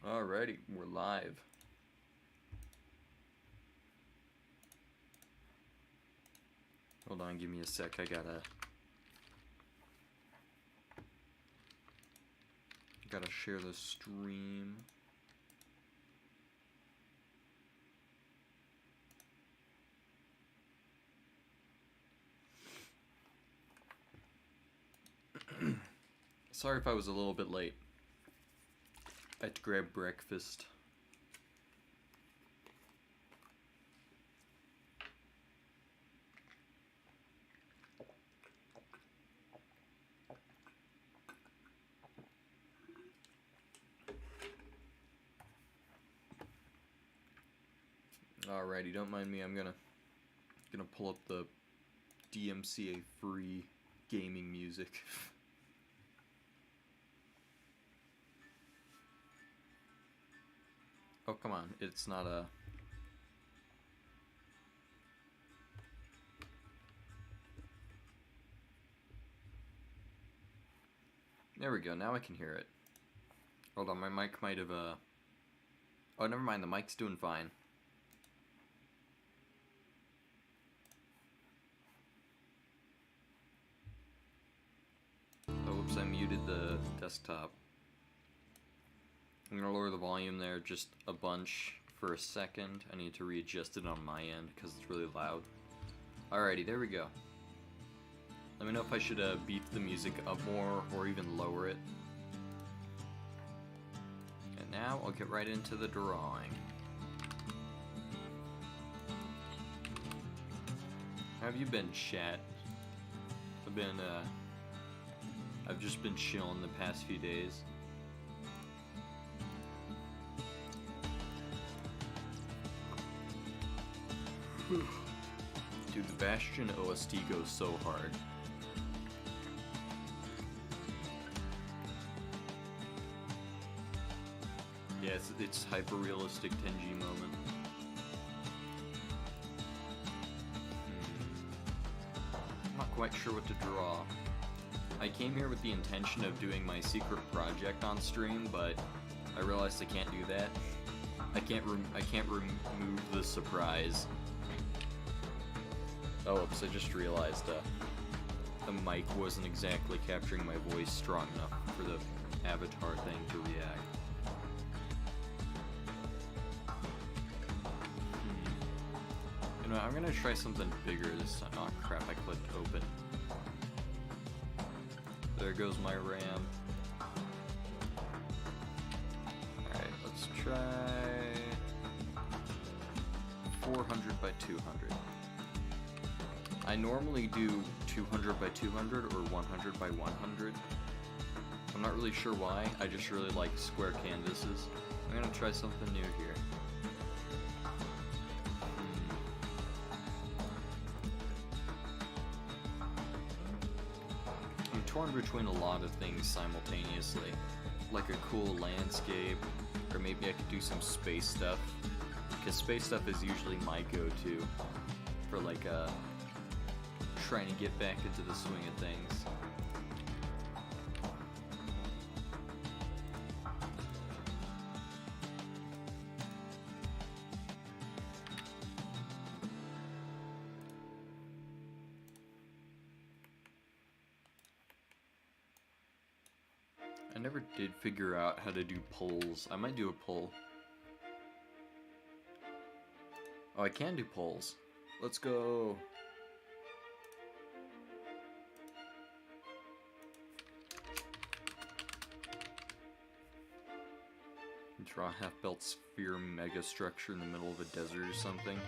Alrighty, we're live. Hold on, give me a sec. I gotta share the stream. Sorry if I was a little bit late. I had to grab breakfast. Alrighty, don't mind me. I'm gonna pull up the DMCA free gaming music. Oh, come on. It's not a... There we go. Now I can hear it. Hold on, my mic might have, Oh, never mind. The mic's doing fine. Oh, whoops, I muted the desktop. I'm gonna lower the volume there just a bunch for a second. I need to readjust it on my end because it's really loud. Alrighty, there we go. Let me know if I should beef the music up more or even lower it. And now I'll get right into the drawing. How have you been, chat? I've just been chilling the past few days. Dude, the Bastion OST goes so hard. Yeah, it's hyper-realistic Tenji moment. I'm not quite sure what to draw. I came here with the intention of doing my secret project on stream, but I realized I can't do that. I can't remove the surprise. Oh, oops, I just realized the mic wasn't exactly capturing my voice strong enough for the avatar thing to react. You know, I'm gonna try something bigger this time. Oh crap, I clicked open. There goes my RAM. Alright, let's try 400 by 200. I normally do 200 by 200 or 100 by 100. I'm not really sure why, I just really like square canvases. I'm gonna try something new here. I'm torn between a lot of things simultaneously. Like a cool landscape, or maybe I could do some space stuff. Because space stuff is usually my go-to for like trying to get back into the swing of things. I never did figure out how to do polls. I might do a poll. Oh, I can do polls. Let's go. Draw a half-belt sphere megastructure in the middle of a desert or something.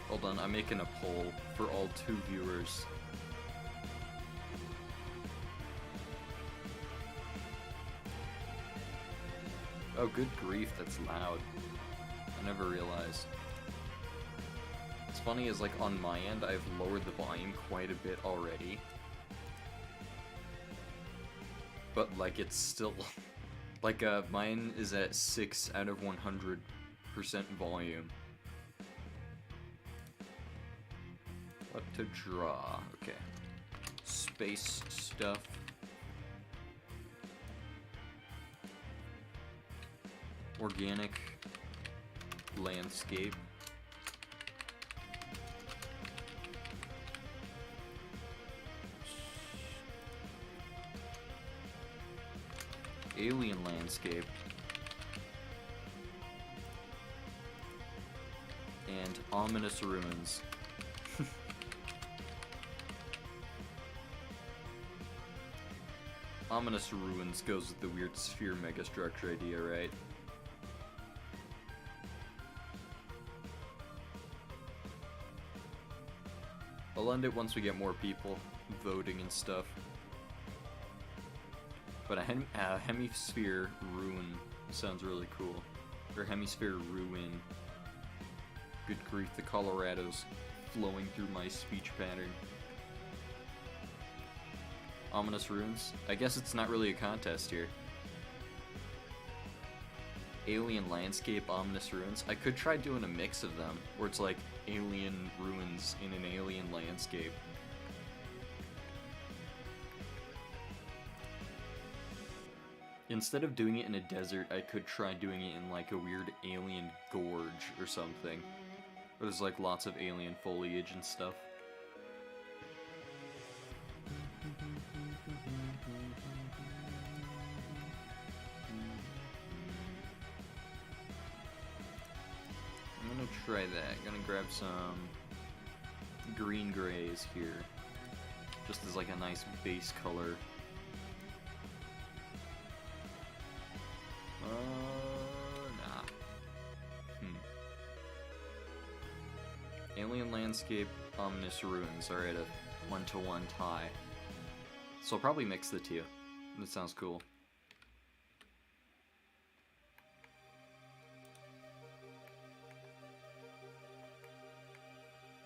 Hold on, I'm making a poll for all 2 viewers. Oh, good grief, that's loud. I never realized. What's funny is, like, on my end, I've lowered the volume quite a bit already. But, like, it's still... Like, mine is at 6 out of 100% volume. What to draw? Okay. space stuff. Organic landscape. Alien landscape. And ominous ruins. Ominous ruins goes with the weird sphere megastructure idea, right? I'll end it once we get more people voting and stuff. But a hemisphere ruin sounds really cool. Or hemisphere ruin. Good grief, the Colorado's flowing through my speech pattern. Ominous ruins? I guess it's not really a contest here. Alien landscape, ominous ruins. I could try doing a mix of them, where it's like alien ruins in an alien landscape. Instead of doing it in a desert, I could try doing it in like a weird alien gorge or something. Where there's like lots of alien foliage and stuff. I'm gonna try that. Gonna grab some green grays here. Just as like a nice base color. Nah. Alien landscape, ominous ruins are at a 1-to-1 tie. So I'll probably mix the two. That sounds cool.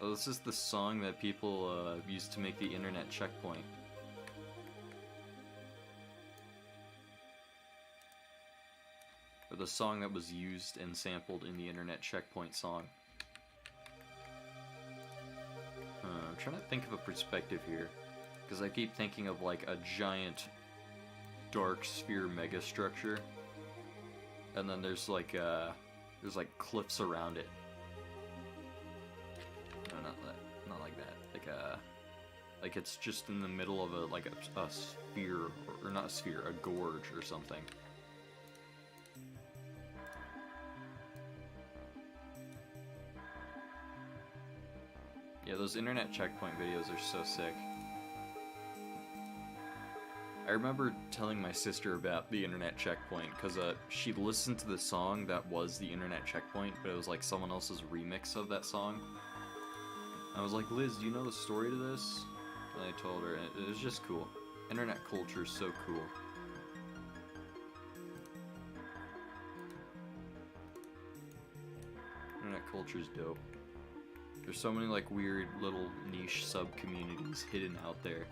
Oh, this is the song that people used to make the internet checkpoint. Or the song that was used and sampled in the internet checkpoint song. I'm trying to think of a perspective here. Because I keep thinking of like a giant dark sphere megastructure. And then there's like cliffs around it. No, not like that. Like it's just in the middle of a sphere, or not a sphere, a gorge or something. Yeah, those internet checkpoint videos are so sick. I remember telling my sister about the internet checkpoint, because she listened to the song that was the internet checkpoint, but it was like someone else's remix of that song. I was like, Liz, do you know the story to this? And I told her, and it was just cool. Internet culture is so cool. Internet culture is dope. There's so many like weird little niche sub-communities hidden out there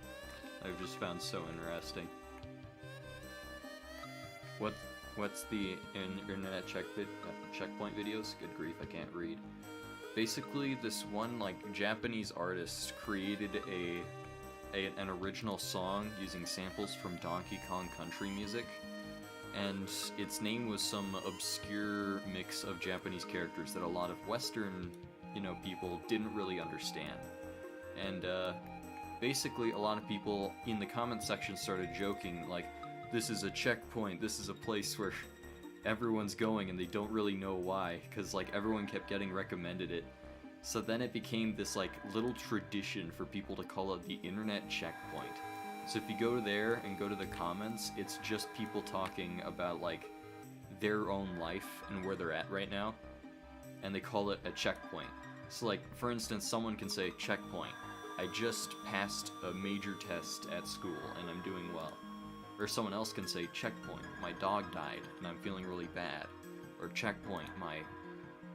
I've just found so interesting. What's the internet checkpoint videos? Good grief, I can't read. Basically, this one like Japanese artist created an original song using samples from Donkey Kong Country music, and its name was some obscure mix of Japanese characters that a lot of Western, people didn't really understand. And basically, a lot of people in the comment section started joking like, "This is a checkpoint. This is a place where everyone's going and they don't really know why," because like everyone kept getting recommended it. So then it became this like little tradition for people to call it the internet checkpoint. So if you go there and go to the comments, it's just people talking about like their own life and where they're at right now, and they call it a checkpoint. So like, for instance, someone can say, "Checkpoint, I just passed a major test at school and I'm doing well." Or someone else can say, "Checkpoint, my dog died and I'm feeling really bad." Or "Checkpoint,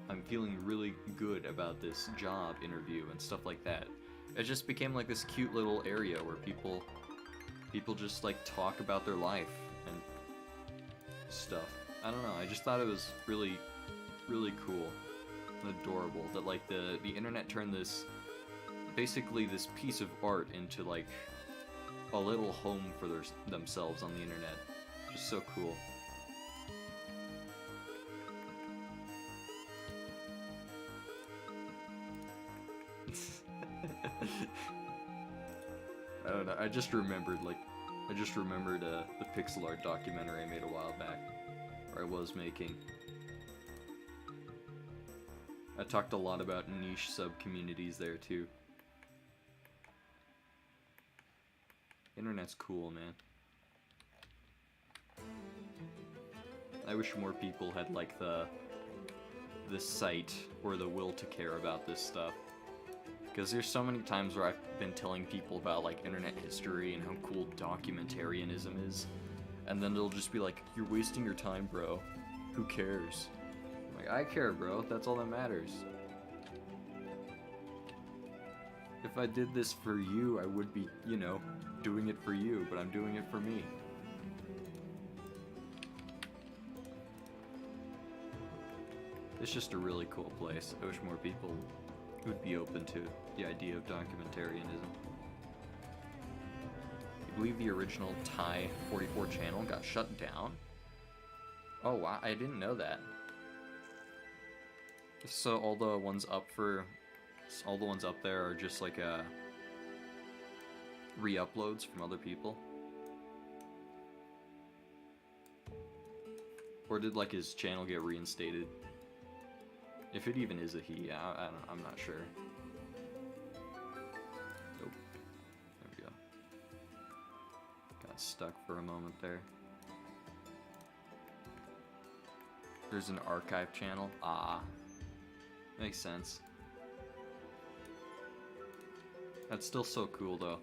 I'm feeling really good about this job interview," and stuff like that. It just became like this cute little area where people just like talk about their life and stuff. I don't know, I just thought it was really, really cool and adorable that like the internet turned this, basically this piece of art into like a little home for themselves on the internet. Just so cool. I don't know. I just remembered the pixel art documentary I made a while back, or I was making. I talked a lot about niche sub-communities there too. Internet's cool, man. I wish more people had like the sight or the will to care about this stuff. Because there's so many times where I've been telling people about like internet history and how cool documentarianism is, and then they'll just be like, "You're wasting your time, bro. Who cares?" I'm like, I care, bro. That's all that matters. If I did this for you, I would be, you know, doing it for you, but I'm doing it for me. It's just a really cool place. I wish more people would be open to the idea of documentarianism. I believe the original Thai 44 channel got shut down. Oh wow, I didn't know that. So all the ones up there are just like re-uploads from other people? Or did like his channel get reinstated? If it even is a he, I'm not sure. Nope. There we go. Got stuck for a moment there. There's an archive channel. Ah. Makes sense. That's still so cool though.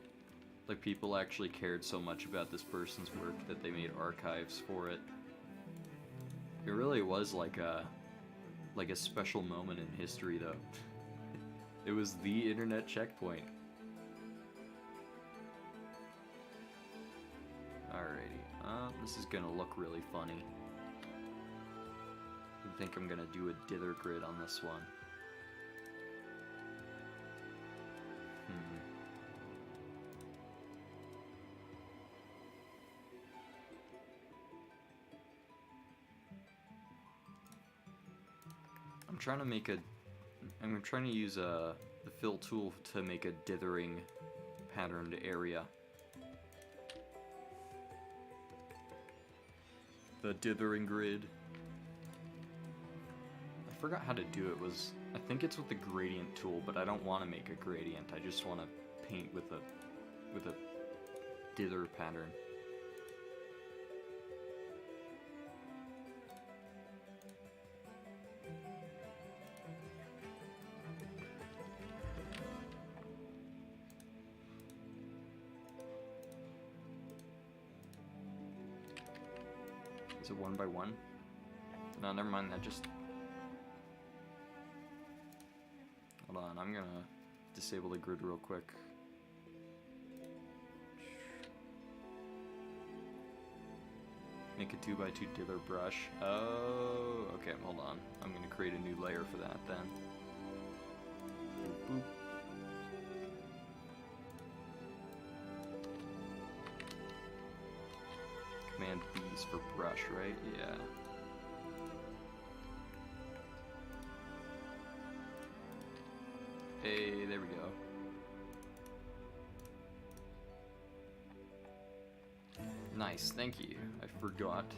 Like people actually cared so much about this person's work that they made archives for it. It really was like a special moment in history though. It was the internet checkpoint. Alrighty, this is gonna look really funny. I think I'm gonna do a dither grid on this one. I'm trying to use the fill tool to make a dithering patterned area. The dithering grid. I forgot how to do it. I think it's with the gradient tool, but I don't want to make a gradient. I just want to paint with a dither pattern. Is it 1 by 1? No, never mind, that just... Hold on, I'm gonna disable the grid real quick. Make a 2 by 2 dither brush. Oh, okay, hold on. I'm gonna create a new layer for that then. Boop, boop. Command B's for brush, right? Yeah. Hey, there we go. Nice, thank you. I forgot.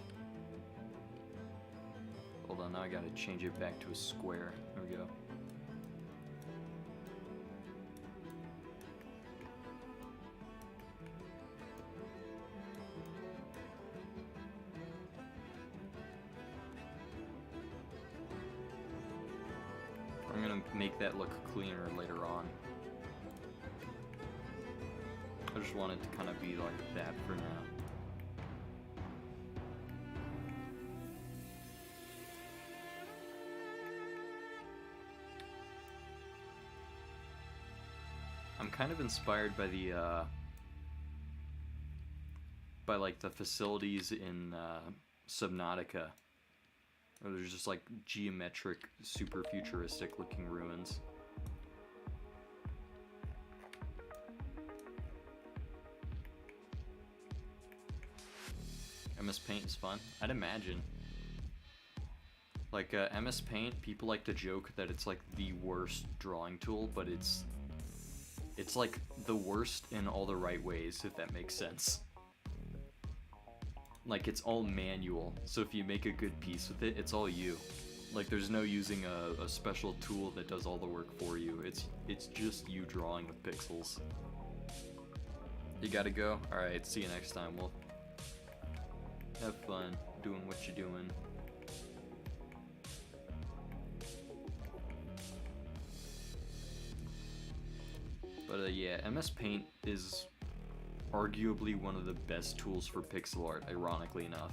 Hold on, now I gotta change it back to a square. There we go. I'm gonna make that look cleaner later on. I just want it to kind of be like that for now. I'm kind of inspired by the like the facilities in Subnautica. There's just like geometric, super futuristic looking ruins. MS Paint is fun. I'd imagine. Like, MS Paint, people like to joke that it's like the worst drawing tool, but it's like the worst in all the right ways, if that makes sense. Like, it's all manual, so if you make a good piece with it, it's all you. Like, there's no using a special tool that does all the work for you. It's just you drawing with pixels. You gotta go? Alright, see you next time. Well, have fun doing what you're doing. But yeah, MS Paint is arguably one of the best tools for pixel art, ironically enough.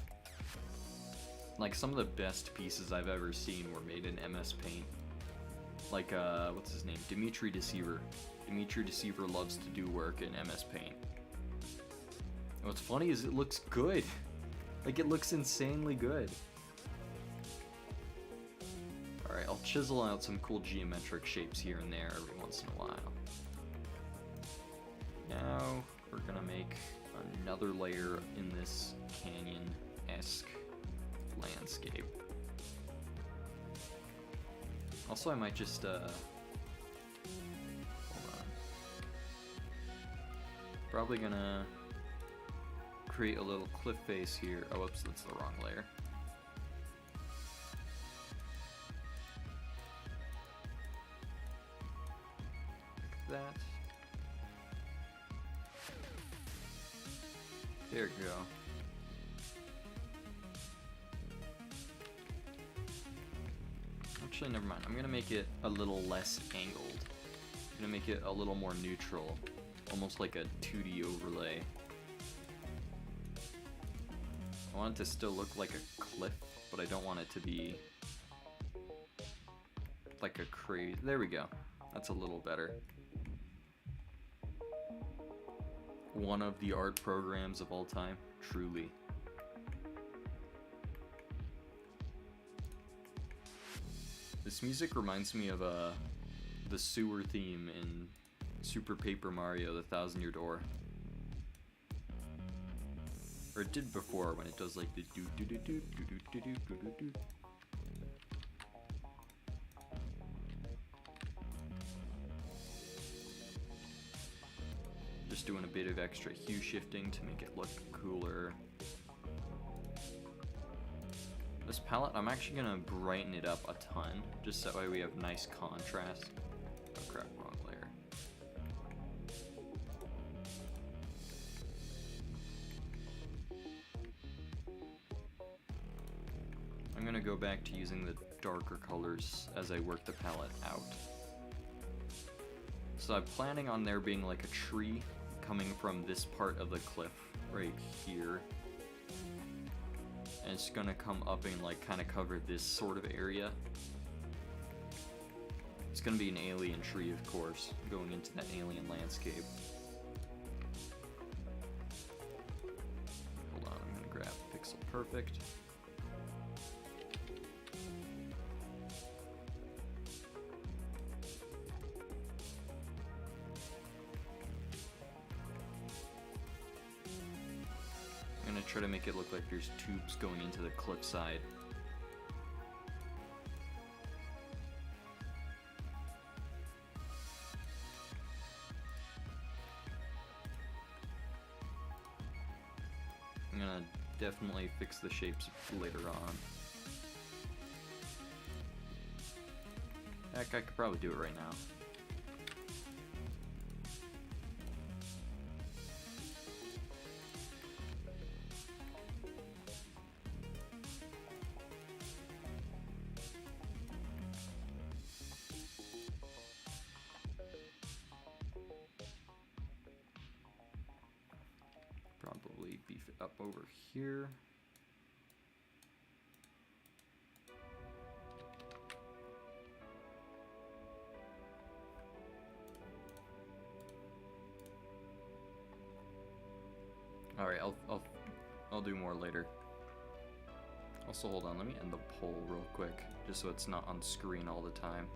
Like, some of the best pieces I've ever seen were made in MS Paint. Like, what's his name? Dimitri Deceiver. Dimitri Deceiver loves to do work in MS Paint. And what's funny is it looks good. Like, it looks insanely good. Alright, I'll chisel out some cool geometric shapes here and there every once in a while. Now, we're gonna make another layer in this canyon-esque landscape. Also, I might just, hold on. Probably gonna create a little cliff face here. Oh, whoops, that's the wrong layer. Like that. There we go. Actually, never mind. I'm gonna make it a little less angled. I'm gonna make it a little more neutral. Almost like a 2D overlay. I want it to still look like a cliff, but I don't want it to be like a crazy... There we go. That's a little better. One of the art programs of all time, truly. This music reminds me of the sewer theme in Super Paper Mario: The Thousand-Year Door. Or it did before, when it does like the do do do do do do do do do do. Just doing a bit of extra hue shifting to make it look cooler. This palette, I'm actually gonna brighten it up a ton, just that way we have nice contrast. Oh crap, wrong layer. I'm gonna go back to using the darker colors as I work the palette out. So I'm planning on there being like a tree coming from this part of the cliff right here. And it's gonna come up and like kind of cover this sort of area. It's gonna be an alien tree, of course, going into that alien landscape. Hold on, I'm gonna grab Pixel Perfect. Try to make it look like there's tubes going into the cliffside. I'm gonna definitely fix the shapes later on. Heck, I could probably do it right now. Probably beef it up over here. All right, I'll do more later. Also, hold on, let me end the poll real quick, just so it's not on screen all the time.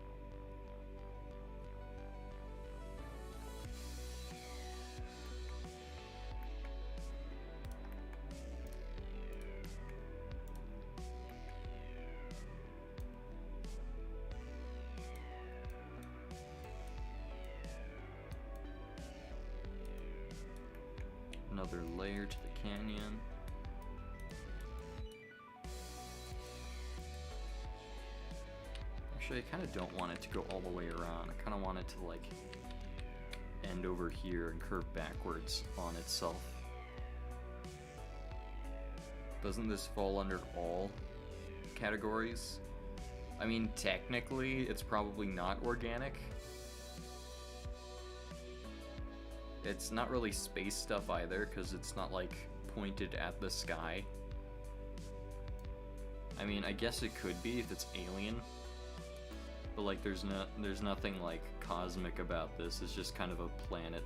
another layer to the canyon. Actually, I kind of don't want it to go all the way around. I kind of want it to, like, end over here and curve backwards on itself. Doesn't this fall under all categories? I mean, technically, it's probably not organic. It's not really space stuff either, because it's not, like, pointed at the sky. I mean, I guess it could be if it's alien. But, like, there's nothing, like, cosmic about this. It's just kind of a planet.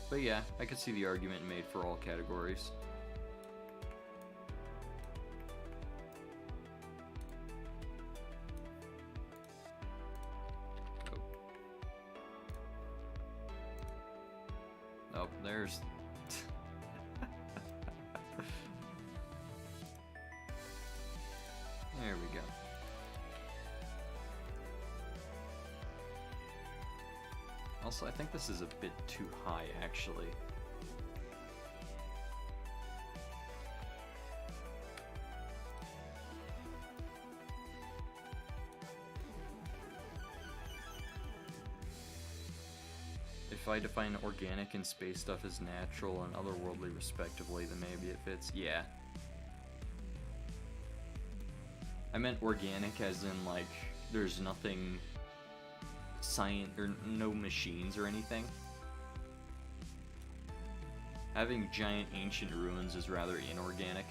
But yeah, I could see the argument made for all categories. Oh, there's... There we go. Also, I think this is a bit too high, actually. If I define organic and space stuff as natural and otherworldly respectively, then maybe it fits. Yeah. I meant organic as in, like, there's nothing science or no machines or anything. Having giant ancient ruins is rather inorganic.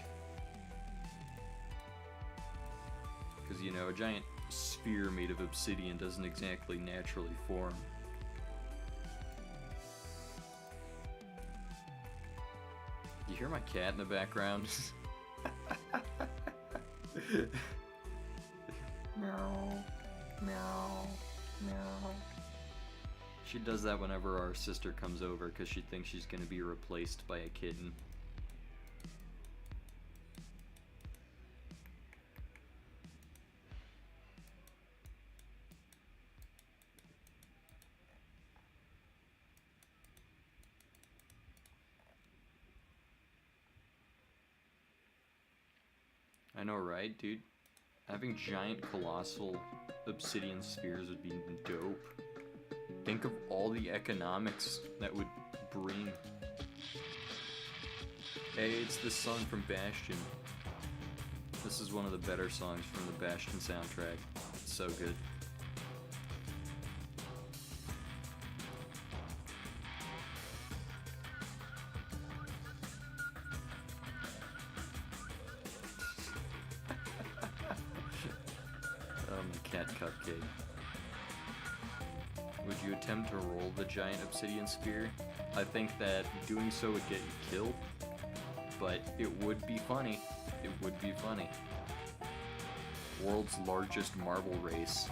Because, you know, a giant sphere made of obsidian doesn't exactly naturally form. You hear my cat in the background? Meow, meow, meow. She does that whenever our sister comes over because she thinks she's going to be replaced by a kitten. I know, right, dude? Having giant, colossal obsidian spheres would be dope. Think of all the economics that would bring. Hey, it's the song from Bastion. This is one of the better songs from the Bastion soundtrack. It's so good. Cat cupcake. Would you attempt to roll the giant obsidian sphere? I think that doing so would get you killed, but it would be funny. It would be funny. World's largest marble race.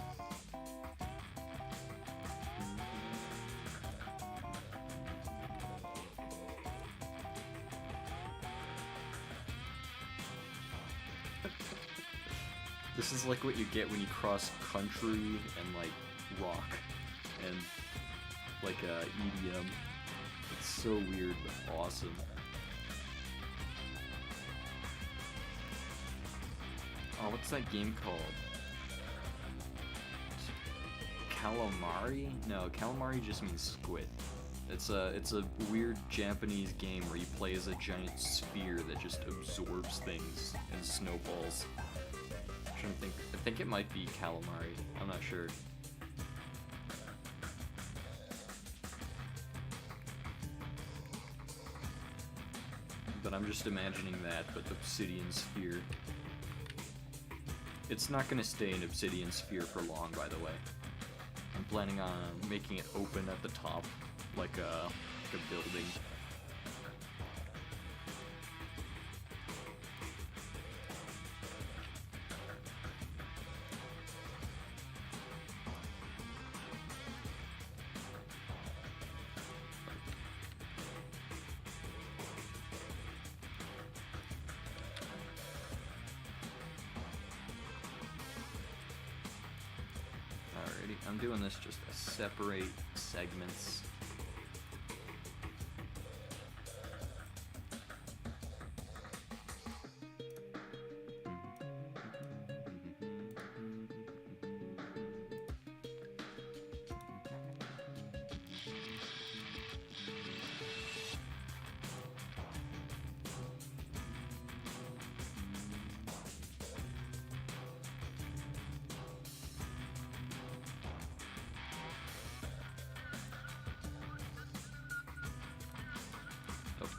This is like what you get when you cross country and like rock and like EDM. It's so weird but awesome. Oh, what's that game called? Calamari? No, calamari just means squid. It's a weird Japanese game where you play as a giant sphere that just absorbs things and snowballs. I think it might be calamari. I'm not sure. But I'm just imagining that, but obsidian sphere. It's not gonna stay an obsidian sphere for long, by the way. I'm planning on making it open at the top, like a building. I'm doing this just to separate segments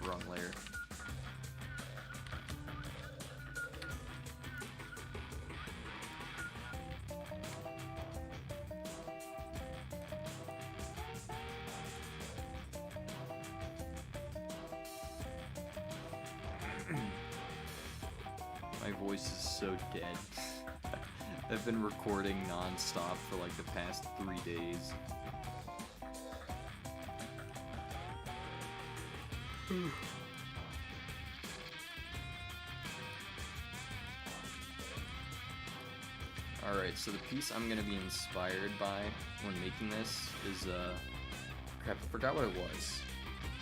wrong layer. My voice is so dead. I've been recording non-stop for like the past 3 days. Alright, so the piece I'm gonna be inspired by when making this is, crap, I forgot what it was.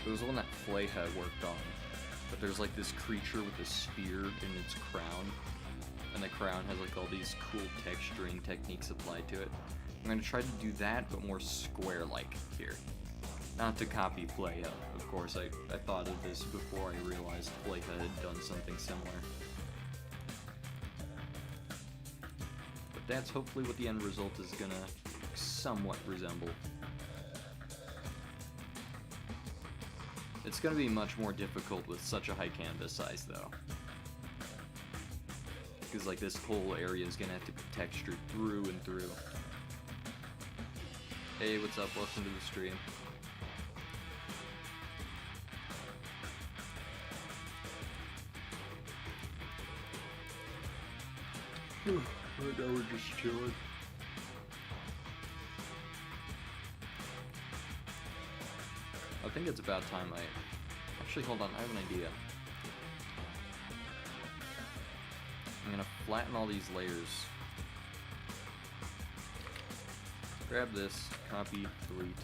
It was one that Fleha worked on. But there's like this creature with a spear in its crown. And the crown has like all these cool texturing techniques applied to it. I'm gonna try to do that, but more square-like here. Not to copy Fleha, of course. I thought of this before I realized Fleha had done something similar. But that's hopefully what the end result is gonna somewhat resemble. It's gonna be much more difficult with such a high canvas size, though. Because, like, this whole area is gonna have to be textured through and through. Hey, what's up? Welcome to the stream. Right now we're just chilling. I think it's about time actually, hold on, I have an idea. I'm gonna flatten all these layers. Grab this, copy, delete.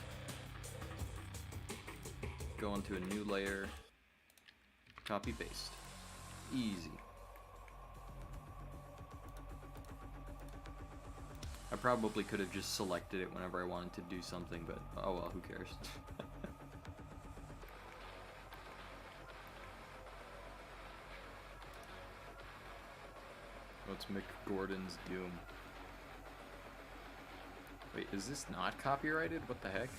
Go into a new layer, copy, paste. Easy. I probably could have just selected it whenever I wanted to do something, but oh well, who cares? What's Mick Gordon's Doom? Wait, is this not copyrighted? What the heck?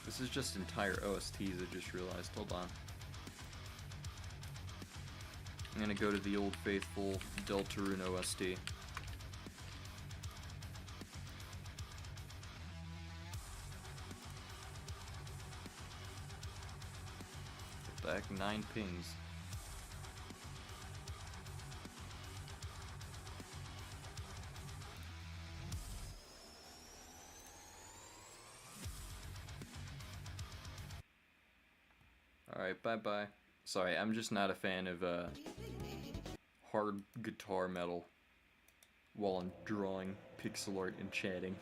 This is just entire OSTs, I just realized. Hold on. I'm gonna go to the old faithful Deltarune OST. Back 9 pings. Alright, bye-bye. Sorry, I'm just not a fan of hard guitar metal while I'm drawing pixel art and chatting.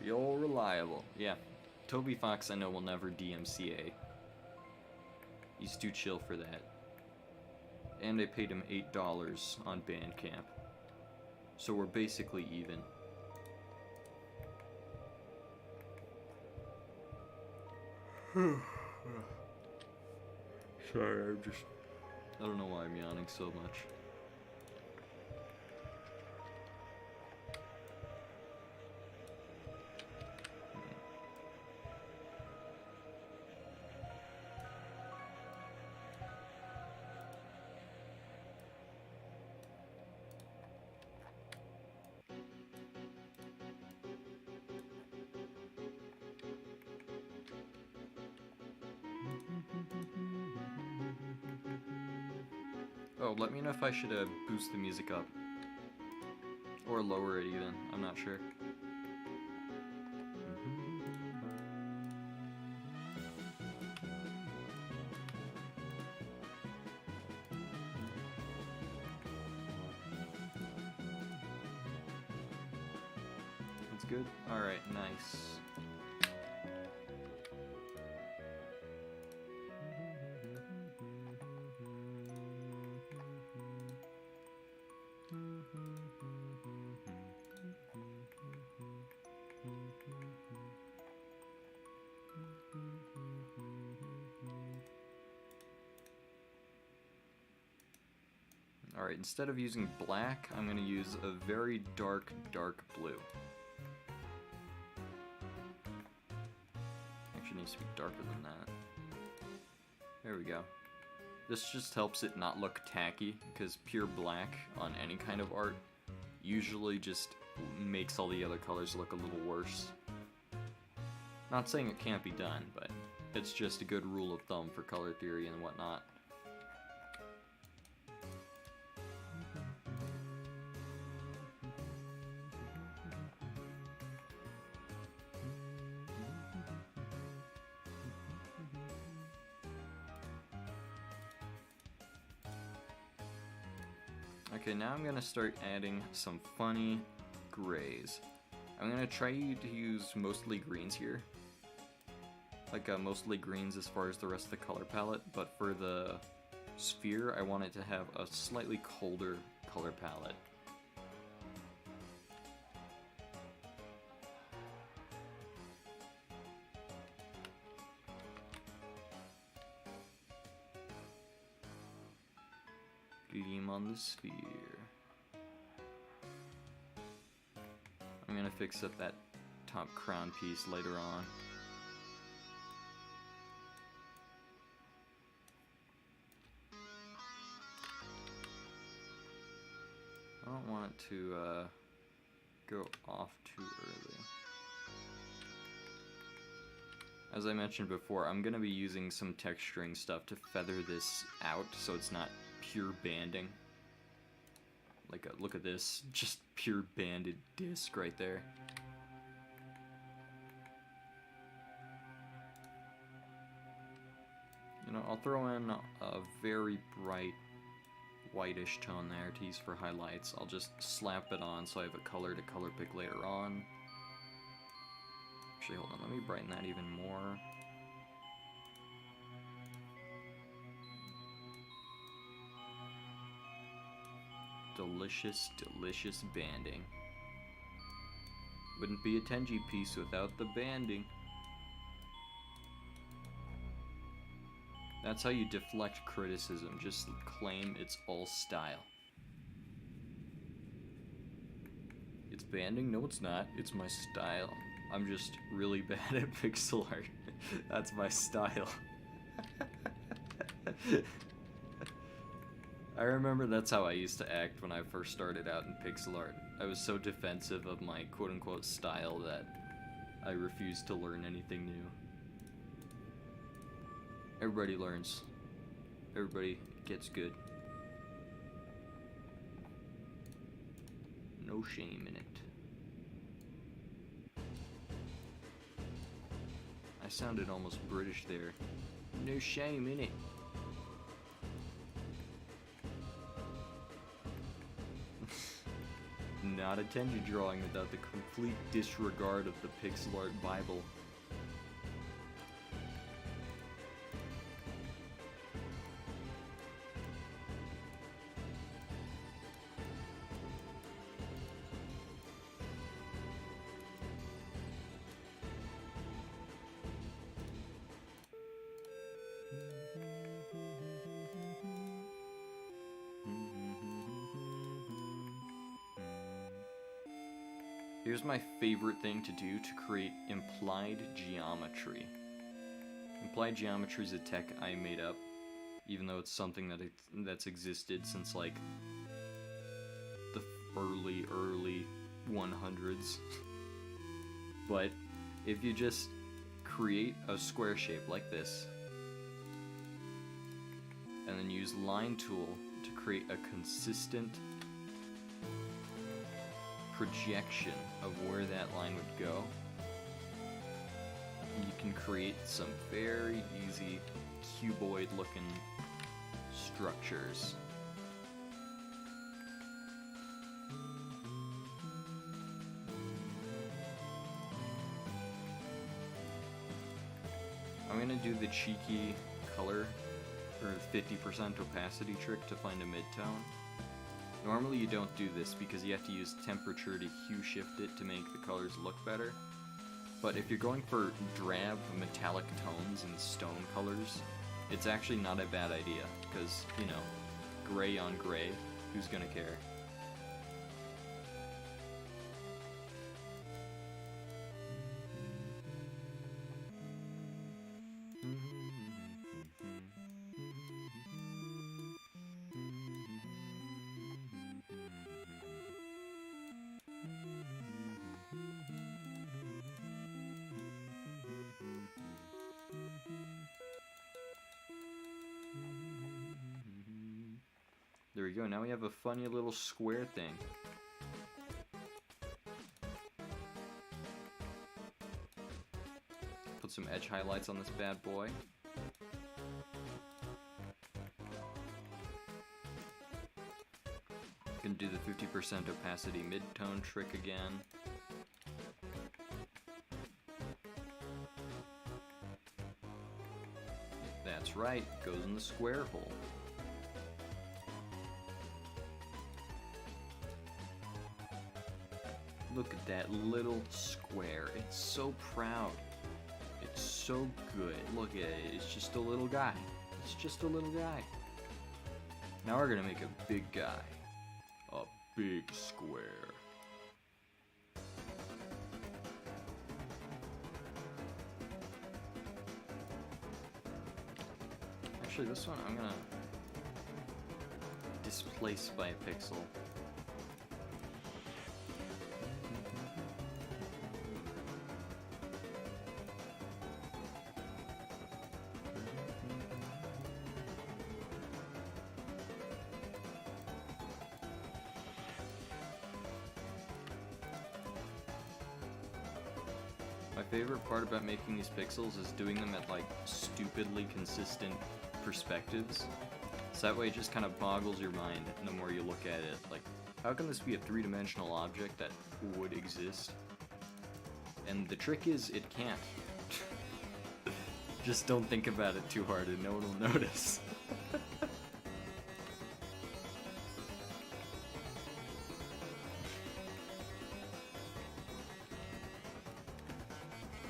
You're reliable. Yeah. Toby Fox, I know, will never DMCA. He's too chill for that. And I paid him $8 on Bandcamp. So we're basically even. Sorry, I don't know why I'm yawning so much. Oh, let me know if I should boost the music up. Or lower it even, I'm not sure. That's good? Alright, nice. Alright, instead of using black, I'm going to use a very dark, dark blue. Actually needs to be darker than that. There we go. This just helps it not look tacky, because pure black on any kind of art usually just makes all the other colors look a little worse. Not saying it can't be done, but it's just a good rule of thumb for color theory and whatnot. Okay, now I'm gonna start adding some funny grays. I'm gonna try to use mostly greens here. Like mostly greens as far as the rest of the color palette, but for the sphere I want it to have a slightly colder color palette. Gleam on the sphere. I'm gonna fix up that top crown piece later on. I don't want it to go off too early. As I mentioned before, I'm gonna be using some texturing stuff to feather this out so it's not pure banding. Like, look at this, just pure banded disc right there. You know, I'll throw in a very bright whitish tone there to use for highlights. I'll just slap it on so I have a color to color pick later on. Actually, hold on, let me brighten that even more. Delicious, delicious banding. Wouldn't be a Tenji piece without the banding. That's how you deflect criticism, just claim it's all style. It's banding? No, it's not. It's my style. I'm just really bad at pixel art. That's my style. I remember that's how I used to act when I first started out in pixel art. I was so defensive of my quote-unquote style that I refused to learn anything new. Everybody learns. Everybody gets good. No shame in it. I sounded almost British there. No shame in it. Not a Tenji drawing without the complete disregard of the pixel art Bible. Here's my favorite thing to do to create implied geometry. Implied geometry is a tech I made up, even though it's something that's existed since like the early 100s. But if you just create a square shape like this, and then use line tool to create a consistent projection of where that line would go, you can create some very easy cuboid looking structures. I'm gonna do the cheeky color or 50% opacity trick to find a midtone. Normally you don't do this because you have to use temperature to hue shift it to make the colors look better. But if you're going for drab metallic tones and stone colors, it's actually not a bad idea because, you know, gray on gray Who's gonna care? There we go, now we have a funny little square thing. Put some edge highlights on this bad boy. Gonna do the 50% opacity mid-tone trick again. That's right, goes in the square hole. Look at that little square. It's so proud. It's so good. Look at it. It's just a little guy. It's just a little guy. Now we're gonna make a big guy. A big square. Actually, this one I'm gonna displace by a pixel. My favorite part about making these pixels is doing them at like stupidly consistent perspectives. So that way it just kind of boggles your mind the more you look at it. Like, how can this be a three-dimensional object that would exist? And the trick is, it can't. Just don't think about it too hard and no one will notice.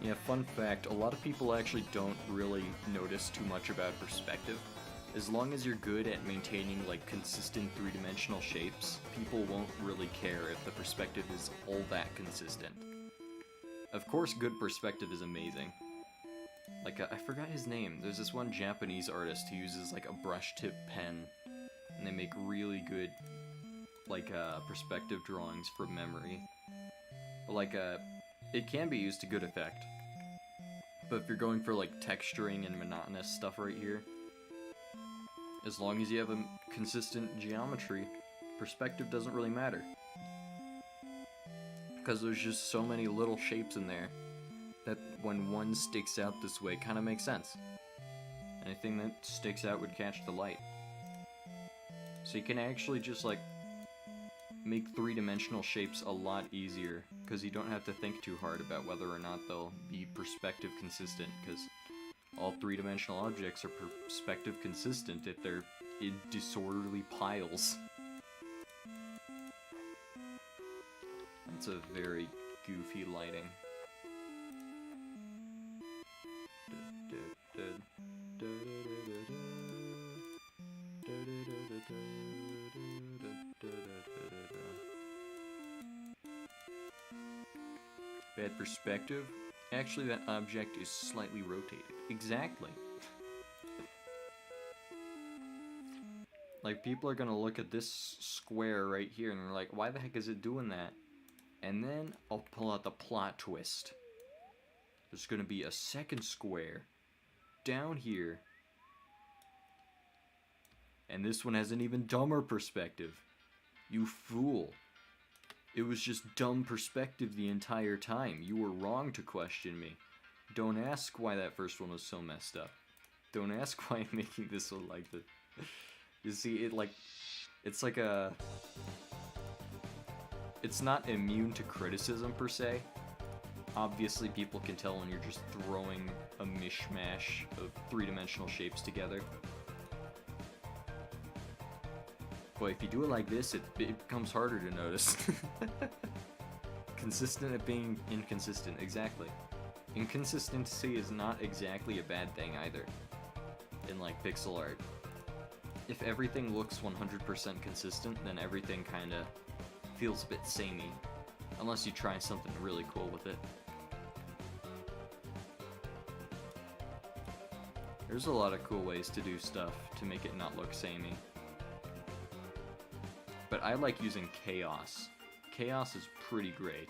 Yeah, fun fact, a lot of people actually don't really notice too much about perspective. As long as you're good at maintaining like consistent three-dimensional shapes, people won't really care if the perspective is all that consistent. Of course, good perspective is amazing. Like, I forgot his name. There's this one Japanese artist who uses like a brush tip pen, and they make really good like perspective drawings from memory. But like it can be used to good effect. But if you're going for like texturing and monotonous stuff right here, as long as you have a consistent geometry, perspective doesn't really matter. Because there's just so many little shapes in there that when one sticks out this way, kind of makes sense. Anything that sticks out would catch the light. So you can actually just like make three-dimensional shapes a lot easier, because you don't have to think too hard about whether or not they'll be perspective consistent, because all three-dimensional objects are perspective consistent if they're in disorderly piles. That's a very goofy lighting. Bad perspective? Actually, that object is slightly rotated. Exactly. Like, people are gonna look at this square right here and they're like, why the heck is it doing that? And then I'll pull out the plot twist. There's gonna be a second square down here. And this one has an even dumber perspective. You fool. It was just dumb perspective the entire time. You were wrong to question me. Don't ask why that first one was so messed up. Don't ask why I'm making this one like this. You see, it's like a... It's not immune to criticism per se. Obviously people can tell when you're just throwing a mishmash of three-dimensional shapes together. But if you do it like this, it becomes harder to notice. Consistent at being inconsistent, exactly. Inconsistency is not exactly a bad thing either, in like pixel art. if everything looks 100% consistent, then everything kind of feels a bit samey. Unless you try something really cool with it. There's a lot of cool ways to do stuff to make it not look samey. But I like using chaos. Chaos is pretty great.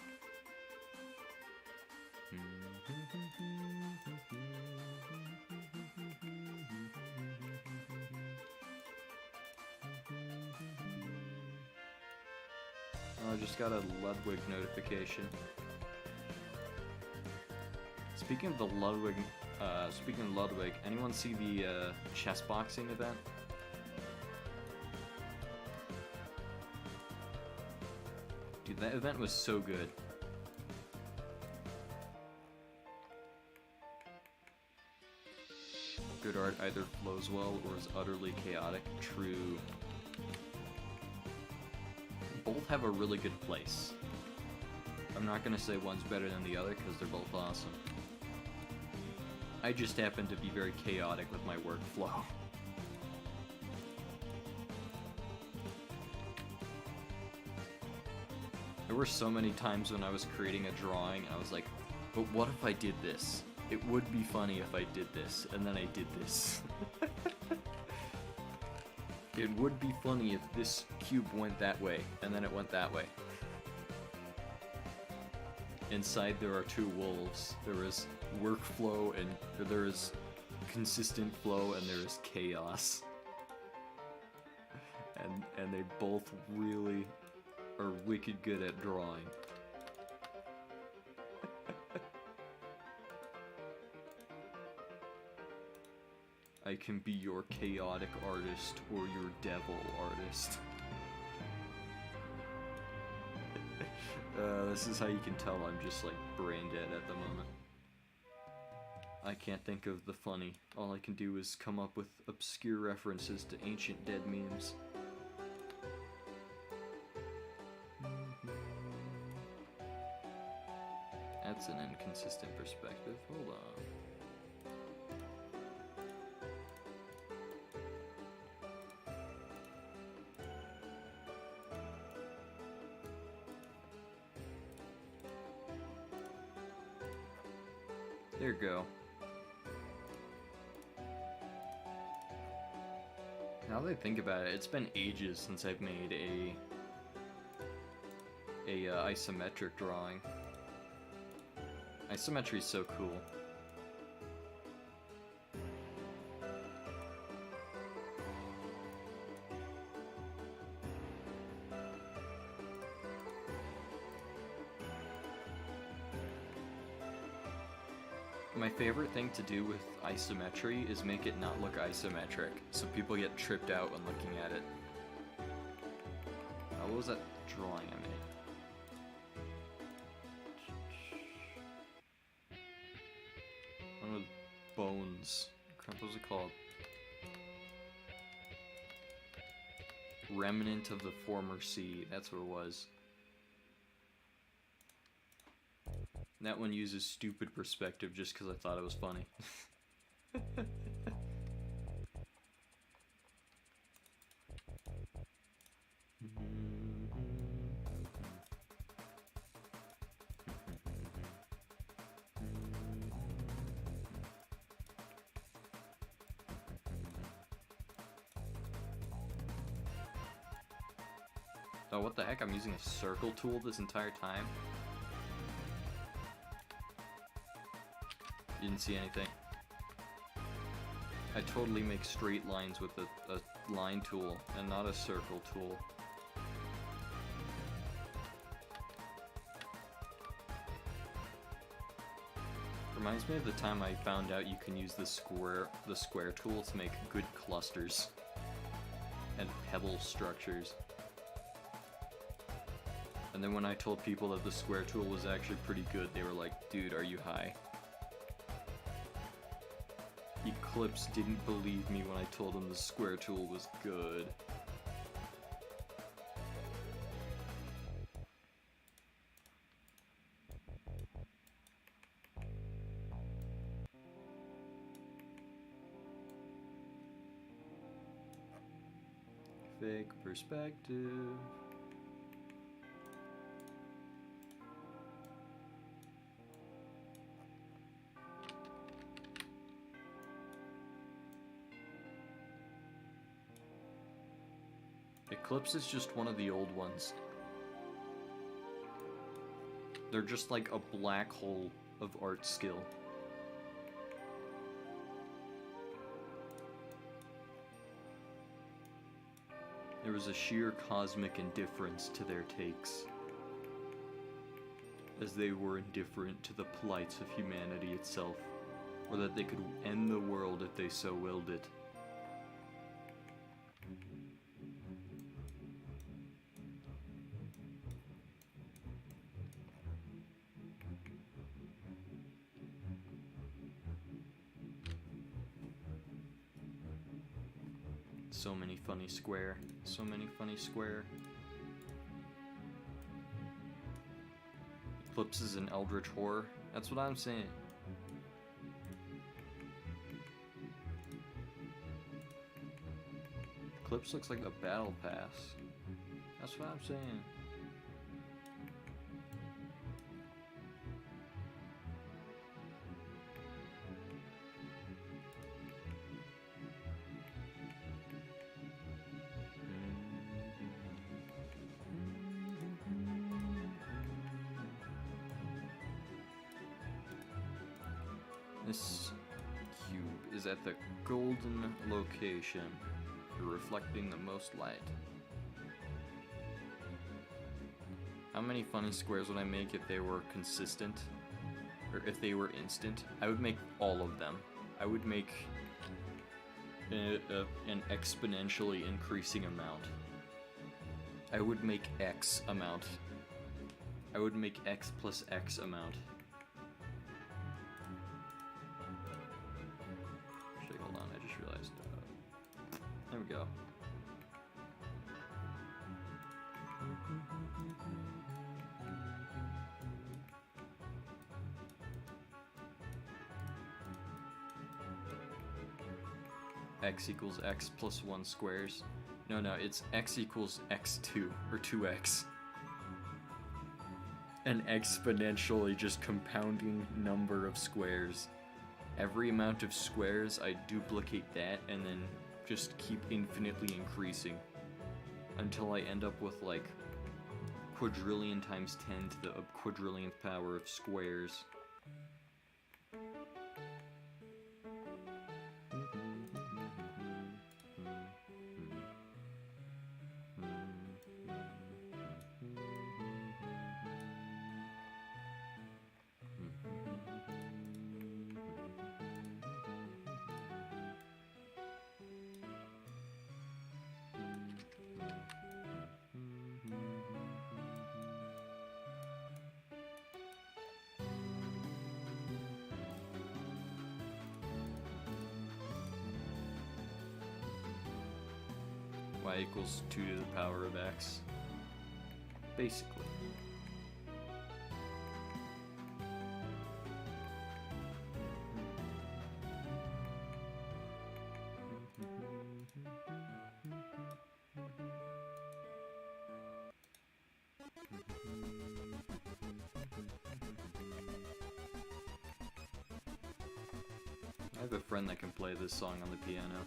Oh, I just got a Ludwig notification. Speaking of Ludwig, anyone see the chess boxing event? Dude, that event was so good. Good art either flows well or is utterly chaotic. True. Both have a really good place. I'm not gonna say one's better than the other because they're both awesome. I just happen to be very chaotic with my workflow. There were so many times when I was creating a drawing and I was like, but what if I did this? It would be funny if I did this, and then I did this. It would be funny if this cube went that way, and then it went that way. Inside there are two wolves. There is workflow, and there is consistent flow, and there is chaos. And they both really are wicked good at drawing. I can be your chaotic artist or your devil artist. This is how you can tell I'm just like brain dead at the moment. I can't think of the funny. All I can do is come up with obscure references to ancient dead memes. That's an inconsistent perspective. Hold on. There you go. Now that I think about it, it's been ages since I've made a isometric drawing. Isometry is so cool. My favorite thing to do with isometry is make it not look isometric, so people get tripped out when looking at it. What was that drawing I made? One with bones. What was it called? Remnant of the former sea. That's what it was. That one uses stupid perspective just because I thought it was funny. Oh, what the heck? I'm using a circle tool this entire time? You didn't see anything. I totally make straight lines with a line tool and not a circle tool. Reminds me of the time I found out you can use the square tool to make good clusters and pebble structures. And then when I told people that the square tool was actually pretty good, they were like, dude, are you high? Eclipse didn't believe me when I told him the square tool was good. fake perspective. Eclipse is just one of the old ones. They're just like a black hole of art skill. There was a sheer cosmic indifference to their takes, as they were indifferent to the plights of humanity itself, or that they could end the world if they so willed it. So many funny square. So many funny square. Eclipse is an eldritch horror. That's what I'm saying. Eclipse looks like a battle pass. That's what I'm saying. This cube is at the golden location for reflecting the most light. How many funny squares would I make if they were consistent? Or if they were instant? I would make all of them. I would make an exponentially increasing amount. I would make X amount. I would make X plus X amount. There we go. X equals X plus 1 squares. No, it's X equals X2, or 2X. An exponentially just compounding number of squares. Every amount of squares, I duplicate that and then just keep infinitely increasing until I end up with like quadrillion times 10 to the quadrillionth power of squares. Y equals 2 to the power of X. Basically. I have a friend that can play this song on the piano.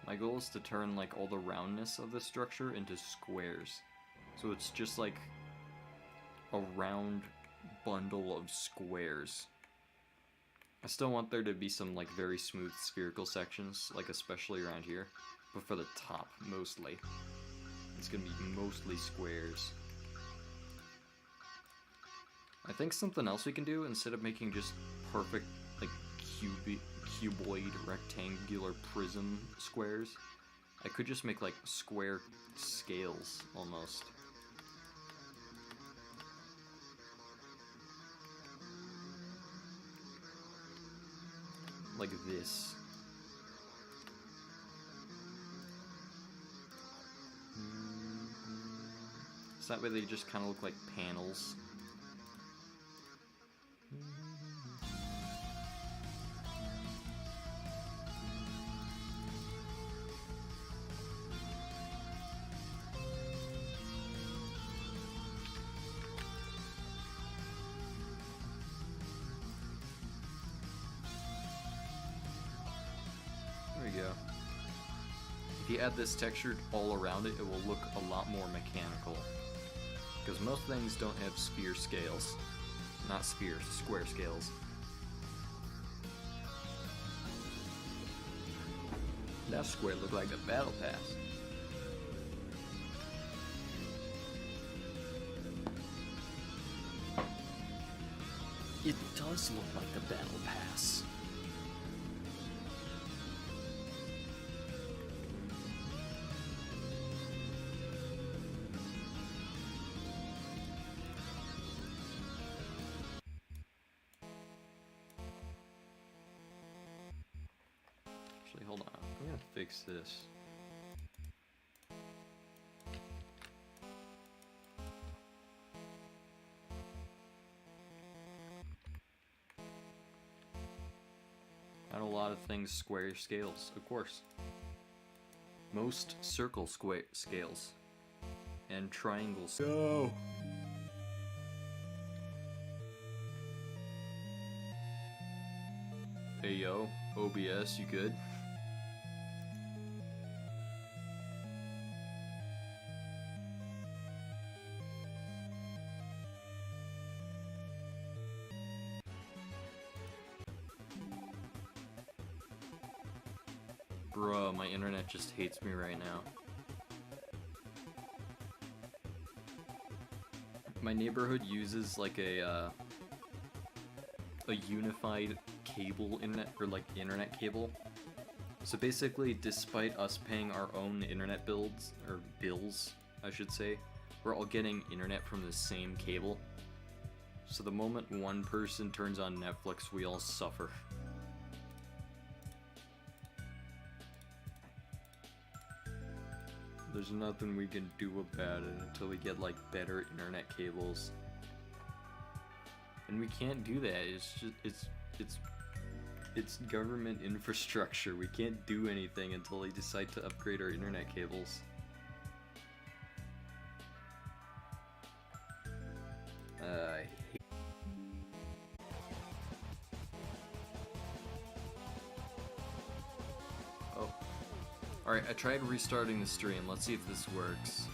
My goal is to turn like all the roundness of the structure into squares. So it's just like a round bundle of squares. I still want there to be some like very smooth spherical sections, like especially around here, but for the top mostly. It's gonna be mostly squares. I think something else we can do, instead of making just perfect like cuboid rectangular prism squares, I could just make like square scales almost. Like this. So that way they just kind of look like panels. There we go. If you add this texture all around it, it will look a lot more mechanical. Because most things don't have sphere scales. Not spheres, square scales. That square looked like a battle pass. It does look like the battle pass. Actually, hold on. I'm gonna fix this. Got a lot of things square scales, of course. Most circle square scales. And triangle scales. Go! Hey yo, OBS, you good? Bruh, my internet just hates me right now. My neighborhood uses like a unified cable internet, or like internet cable. So basically, despite us paying our own internet bills, I should say, we're all getting internet from the same cable. So the moment one person turns on Netflix, we all suffer. There's nothing we can do about it until we get like better internet cables. And we can't do that. It's government infrastructure. We can't do anything until they decide to upgrade our internet cables. I hate. Oh. Alright, I tried restarting the stream. Let's see if this works.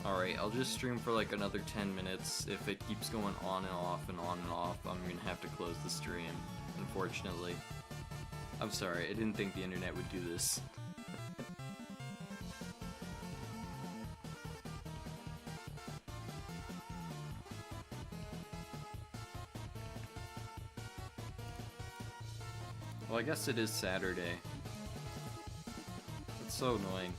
Alright, I'll just stream for like another 10 minutes. If it keeps going on and off and on and off, I'm gonna have to close the stream, unfortunately. I'm sorry, I didn't think the internet would do this. Well, I guess it is Saturday. It's so annoying.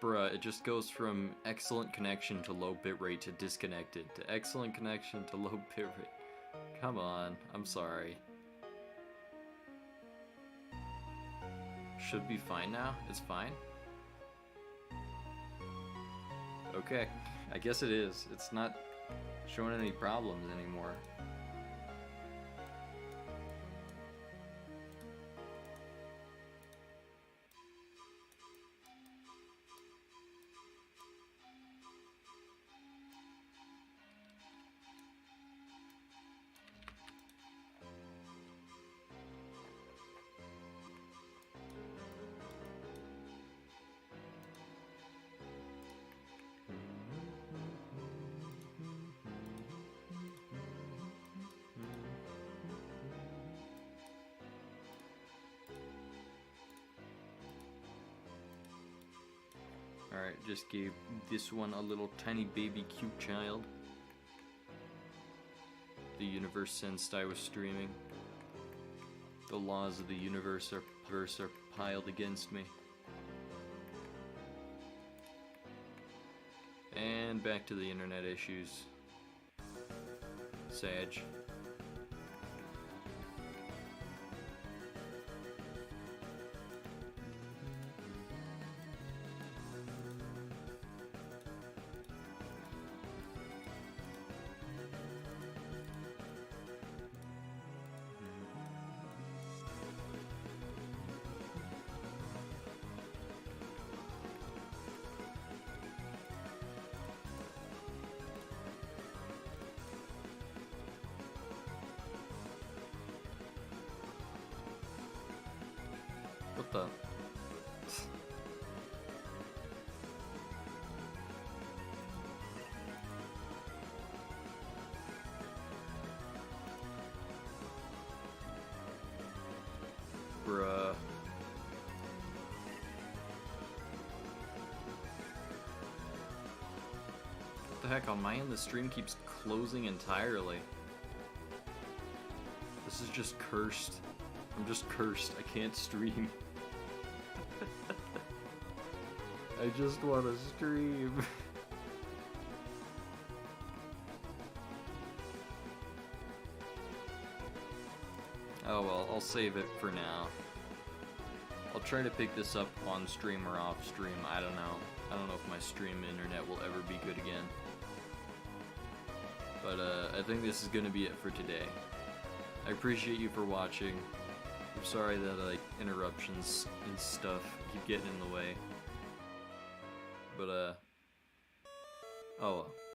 Bruh, it just goes from excellent connection to low bitrate to disconnected to excellent connection to low bitrate. Come on, I'm sorry. Should be fine now? It's fine? Okay, I guess it is. It's not showing any problems anymore. Alright, just gave this one a little tiny baby cute child. The universe sensed I was streaming. The laws of the universe are piled against me. And back to the internet issues. Sag. What the? Bruh. What the heck, on my end the stream keeps closing entirely. This is just cursed. I'm just cursed. I can't stream. I just want to stream. Oh well, I'll save it for now. I'll try to pick this up on stream or off stream. I don't know. I don't know if my stream internet will ever be good again. But I think this is gonna be it for today. I appreciate you for watching. I'm sorry that like interruptions and stuff keep getting in the way. But oh well.